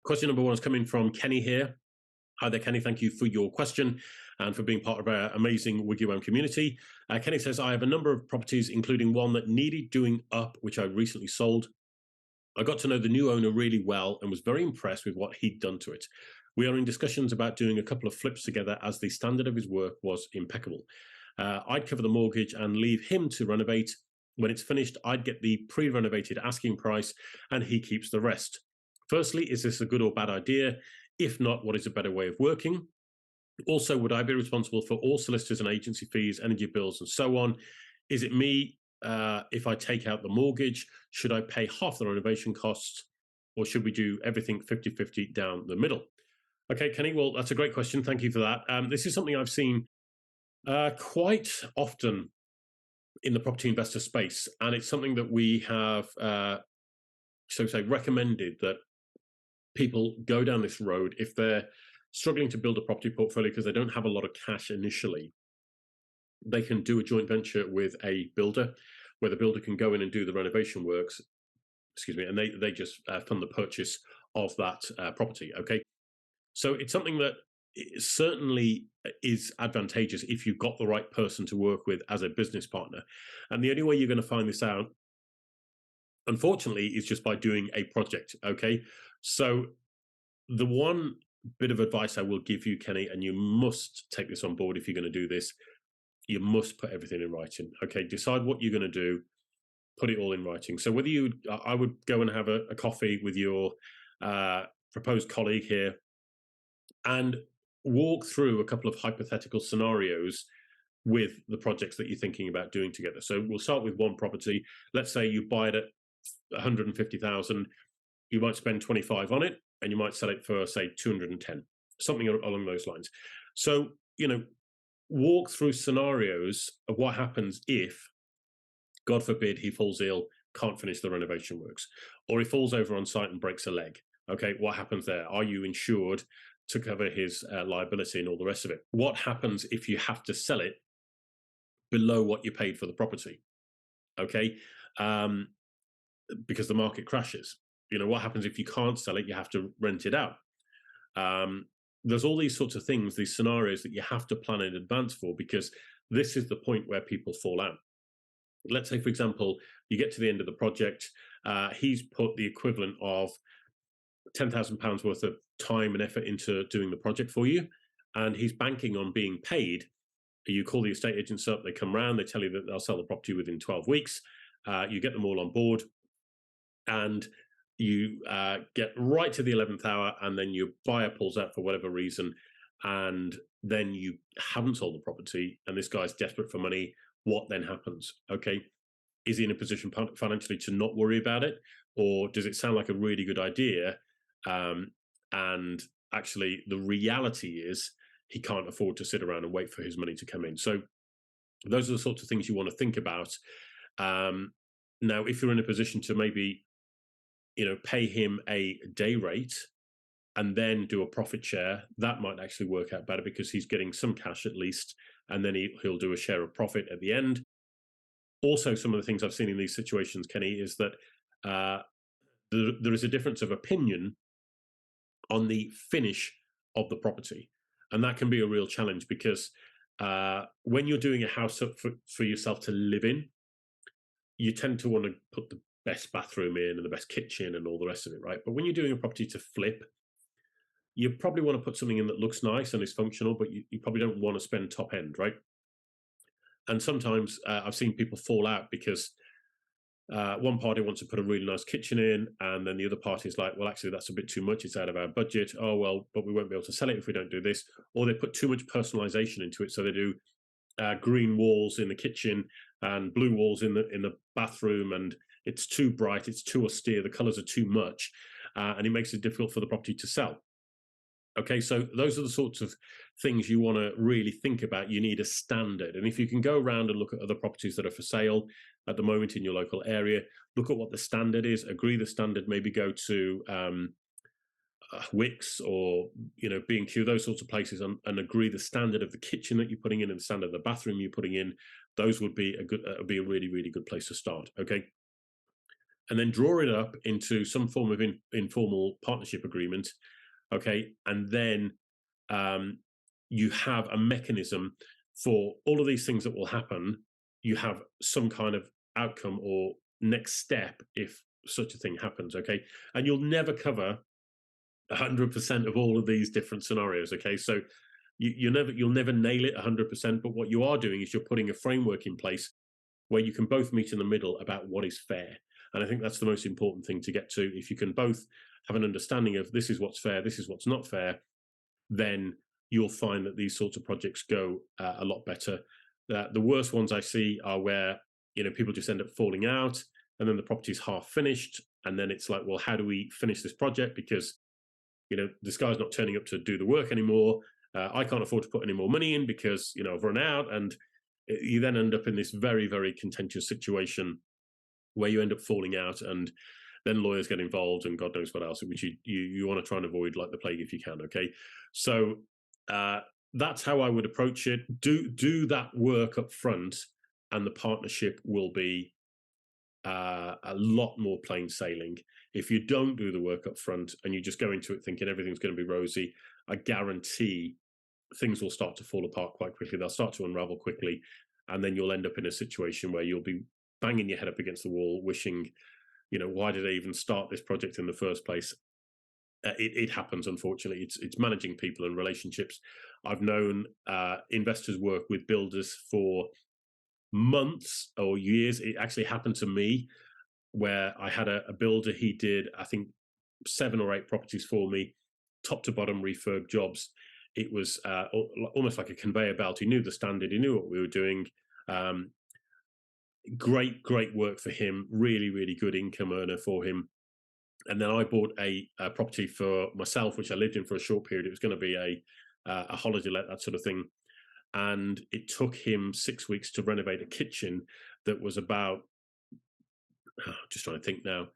Question number one is coming from Kenny here. Hi there, Kenny. Thank you for your question and for being part of our amazing WiggyWam community. Kenny says, I have a number of properties, including one that needed doing up, which I recently sold. I got to know the new owner really well and was very impressed with what he'd done to it. We are in discussions about doing a couple of flips together as the standard of his work was impeccable. I'd cover the mortgage and leave him to renovate. When it's finished, I'd get the pre-renovated asking price and he keeps the rest. Firstly, is this a good or bad idea? If not, what is a better way of working? Also, would I be responsible for all solicitors and agency fees, energy bills, and so on? Is it me if I take out the mortgage? Should I pay half the renovation costs, or should we do everything 50-50 down the middle? Okay, Kenny, well, that's a great question. Thank you for that. This is something I've seen quite often in the property investor space, and it's something that we have, so to say, recommended that people go down this road if they're struggling to build a property portfolio because they don't have a lot of cash initially. They can do a joint venture with a builder where the builder can go in and do the renovation works, and they just fund the purchase of that property, okay? So it's something that certainly is advantageous if you've got the right person to work with as a business partner. And the only way you're going to find this out, unfortunately, is just by doing a project, okay? So the one bit of advice I will give you, Kenny, and you must take this on board if you're going to do this, you must put everything in writing, okay? Decide what you're going to do, put it all in writing. So whether I would go and have a coffee with your proposed colleague here and walk through a couple of hypothetical scenarios with the projects that you're thinking about doing together. So we'll start with one property. Let's say you buy it at 150,000. You might spend 25 on it, and you might sell it for, say, 210, something along those lines. So, walk through scenarios of what happens if, God forbid, he falls ill, can't finish the renovation works, or he falls over on site and breaks a leg. Okay, what happens there? Are you insured to cover his liability and all the rest of it? What happens if you have to sell it below what you paid for the property? Okay, because the market crashes. What happens if you can't sell it? You have to rent it out. There's all these sorts of things, these scenarios that you have to plan in advance for, because this is the point where people fall out. Let's say, for example, you get to the end of the project. He's put the equivalent of £10,000 worth of time and effort into doing the project for you, and he's banking on being paid. You call the estate agents up, they come around, they tell you that they'll sell the property within 12 weeks. You get them all on board, and you get right to the 11th hour, and then your buyer pulls out for whatever reason, and then you haven't sold the property, and this guy's desperate for money. What then happens? Okay, is he in a position financially to not worry about it, or does it sound like a really good idea? And actually, the reality is he can't afford to sit around and wait for his money to come in. So those are the sorts of things you want to think about. Now, if you're in a position to maybe pay him a day rate and then do a profit share, that might actually work out better because he's getting some cash at least, and then he'll do a share of profit at the end. Also, some of the things I've seen in these situations, Kenny, is that there is a difference of opinion on the finish of the property. And that can be a real challenge because when you're doing a house up for yourself to live in, you tend to want to put the best bathroom in and the best kitchen and all the rest of it, right? But when you're doing a property to flip, you probably want to put something in that looks nice and is functional, but you probably don't want to spend top end, right? And sometimes I've seen people fall out because one party wants to put a really nice kitchen in, and then the other party is like, well, actually, that's a bit too much. It's out of our budget. Oh, well, but we won't be able to sell it if we don't do this. Or they put too much personalization into it. So they do green walls in the kitchen and blue walls in the bathroom, and it's too bright, it's too austere, the colors are too much, and it makes it difficult for the property to sell. Okay, so those are the sorts of things you want to really think about. You need a standard. And if you can go around and look at other properties that are for sale at the moment in your local area, look at what the standard is, agree the standard, maybe go to Wix or B&Q, those sorts of places, and agree the standard of the kitchen that you're putting in and the standard of the bathroom you're putting in. Those would be a really, really good place to start. Okay. and then draw it up into some form of informal partnership agreement. Okay, and then um, you have a mechanism for all of these things that will happen. You have some kind of outcome or next step if such a thing happens. Okay, and you'll never cover 100% of all of these different scenarios. Okay, so you'll never nail it 100%, but what you are doing is you're putting a framework in place where you can both meet in the middle about what is fair. And I think that's the most important thing to get to. If you can both have an understanding of this is what's fair, this is what's not fair, then you'll find that these sorts of projects go a lot better. The worst ones I see are where people just end up falling out, and then the property's half finished, and then it's like, well, how do we finish this project? Because this guy's not turning up to do the work anymore. I can't afford to put any more money in because I've run out, and you then end up in this very, very contentious situation where you end up falling out, and then lawyers get involved and God knows what else, which you want to try and avoid like the plague if you can. Okay, so that's how I would approach it. Do that work up front, and the partnership will be a lot more plain sailing. If you don't do the work up front and you just go into it thinking everything's going to be rosy, I guarantee things will start to fall apart quite quickly. They'll start to unravel quickly, and then you'll end up in a situation where you'll be banging your head up against the wall, wishing, why did I even start this project in the first place? It happens, unfortunately. It's managing people and relationships. I've known investors work with builders for months or years. It actually happened to me where I had a builder. He did, I think, 7 or 8 properties for me, top to bottom refurb jobs. It was almost like a conveyor belt. He knew the standard. He knew what we were doing. Great work for him. Really, really good income earner for him. And then I bought a property for myself, which I lived in for a short period. It was going to be a holiday let, that sort of thing. And it took him 6 weeks to renovate a kitchen that was about, just trying to think now,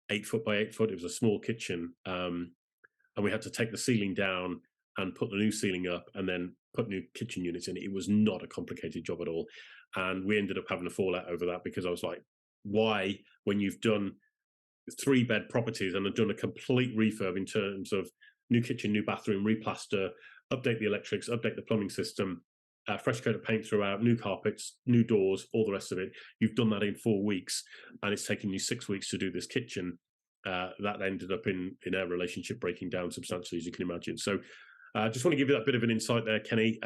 8 foot by 8 foot. It was a small kitchen. And we had to take the ceiling down and put the new ceiling up and then put new kitchen units in. It was not a complicated job at all. And we ended up having a fallout over that because I was like, why, when you've done 3-bed properties and have done a complete refurb in terms of new kitchen, new bathroom, replaster, update the electrics, update the plumbing system, fresh coat of paint throughout, new carpets, new doors, all the rest of it. You've done that in 4 weeks, and it's taken you 6 weeks to do this kitchen. That ended up in our relationship breaking down substantially, as you can imagine. So I just want to give you that bit of an insight there, Kenny.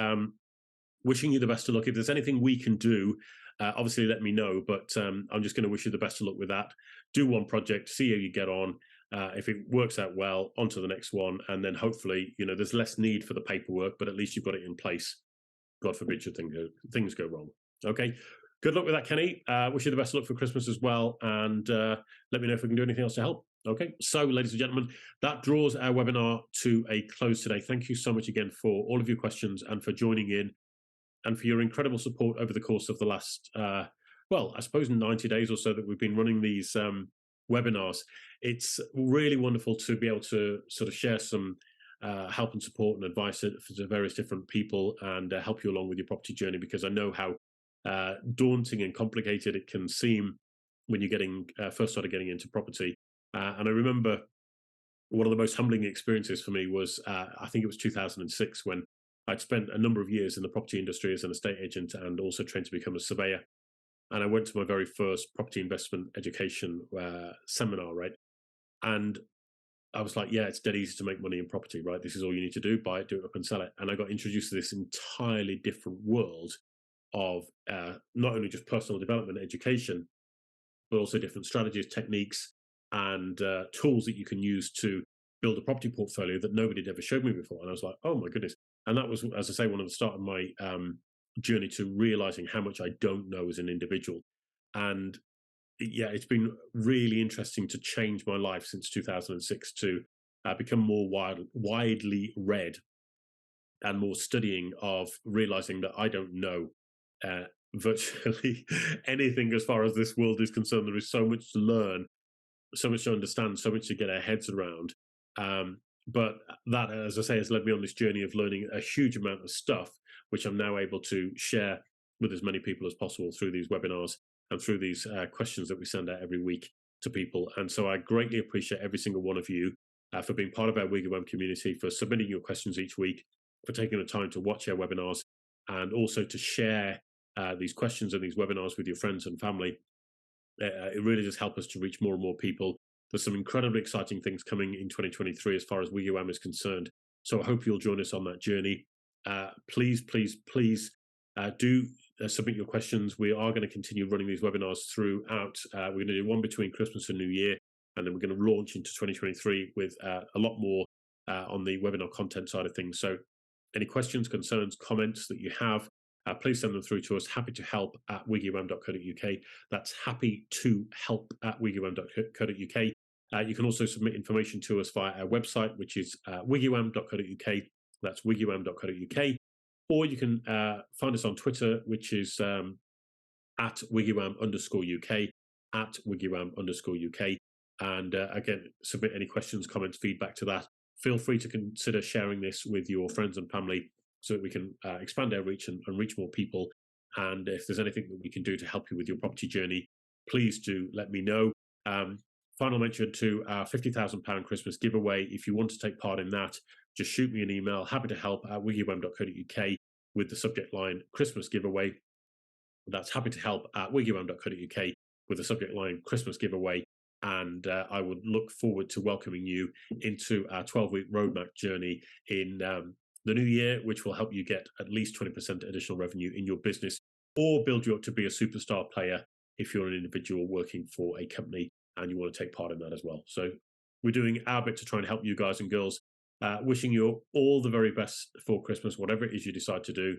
Wishing you the best of luck. If there's anything we can do, obviously let me know, but I'm just going to wish you the best of luck with that. Do one project, see how you get on. If it works out well, on to the next one, and then hopefully, there's less need for the paperwork, but at least you've got it in place. God forbid should things go wrong. Okay, good luck with that, Kenny. Wish you the best of luck for Christmas as well, and let me know if we can do anything else to help. Okay, so ladies and gentlemen, that draws our webinar to a close today. Thank you so much again for all of your questions and for joining in, and for your incredible support over the course of the last, well, I suppose 90 days or so that we've been running these webinars. It's really wonderful to be able to sort of share some help and support and advice to various different people and help you along with your property journey, because I know how daunting and complicated it can seem when you're first started getting into property. And I remember one of the most humbling experiences for me was, I think it was 2006, when I'd spent a number of years in the property industry as an estate agent and also trained to become a surveyor. And I went to my very first property investment education seminar, right? And I was like, yeah, it's dead easy to make money in property, right? This is all you need to do, buy it, do it up and sell it. And I got introduced to this entirely different world of not only just personal development education, but also different strategies, techniques, and tools that you can use to build a property portfolio that nobody had ever showed me before. And I was like, oh my goodness. And that was, as I say, one of the start of my journey to realizing how much I don't know as an individual. And yeah, it's been really interesting to change my life since 2006 to become more widely read and more studying of realizing that I don't know virtually anything as far as this world is concerned. There is so much to learn, so much to understand, so much to get our heads around. But that, as I say, has led me on this journey of learning a huge amount of stuff, which I'm now able to share with as many people as possible through these webinars and through these questions that we send out every week. to people. And so I greatly appreciate every single one of you for being part of our WiggyWam community, for submitting your questions each week, for taking the time to watch our webinars, and also to share these questions and these webinars with your friends and family. It really does help us to reach more and more people. There's some incredibly exciting things coming in 2023 as far as WiggyWam is concerned. So I hope you'll join us on that journey. Please, please, please do submit your questions. We are going to continue running these webinars throughout. We're going to do one between Christmas and New Year, and then we're going to launch into 2023 with a lot more on the webinar content side of things. So any questions, concerns, comments that you have, please send them through to us. Happy to help at wiggywam.co.uk. That's happy to help at wiggywam.co.uk. You can also submit information to us via our website, which is wiggywam.co.uk. That's wiggywam.co.uk. Or you can find us on Twitter, which is at wiggywam_UK, at wiggywam_UK. And again, submit any questions, comments, feedback to that. Feel free to consider sharing this with your friends and family so that we can expand our reach and reach more people. And if there's anything that we can do to help you with your property journey, please do let me know. Final mention to our £50,000 Christmas giveaway. If you want to take part in that, just shoot me an email, happy to help at wiggywam.co.uk with the subject line Christmas giveaway. That's happy to help at wiggywam.co.uk with the subject line Christmas giveaway. And I would look forward to welcoming you into our 12-week roadmap journey in the new year, which will help you get at least 20% additional revenue in your business, or build you up to be a superstar player if you're an individual working for a company and you want to take part in that as well. So we're doing our bit to try and help you guys and girls. Wishing you all the very best for Christmas, whatever it is you decide to do.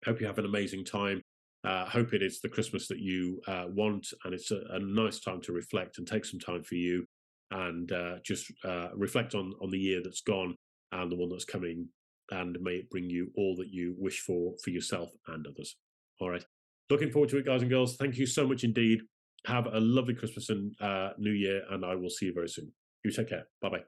Hope you have an amazing time. Hope it is the Christmas that you want, and it's a nice time to reflect and take some time for you, and just reflect on the year that's gone and the one that's coming, and may it bring you all that you wish for yourself and others. All right. Looking forward to it, guys and girls. Thank you so much indeed. Have a lovely Christmas and New Year, and I will see you very soon. You take care. Bye-bye.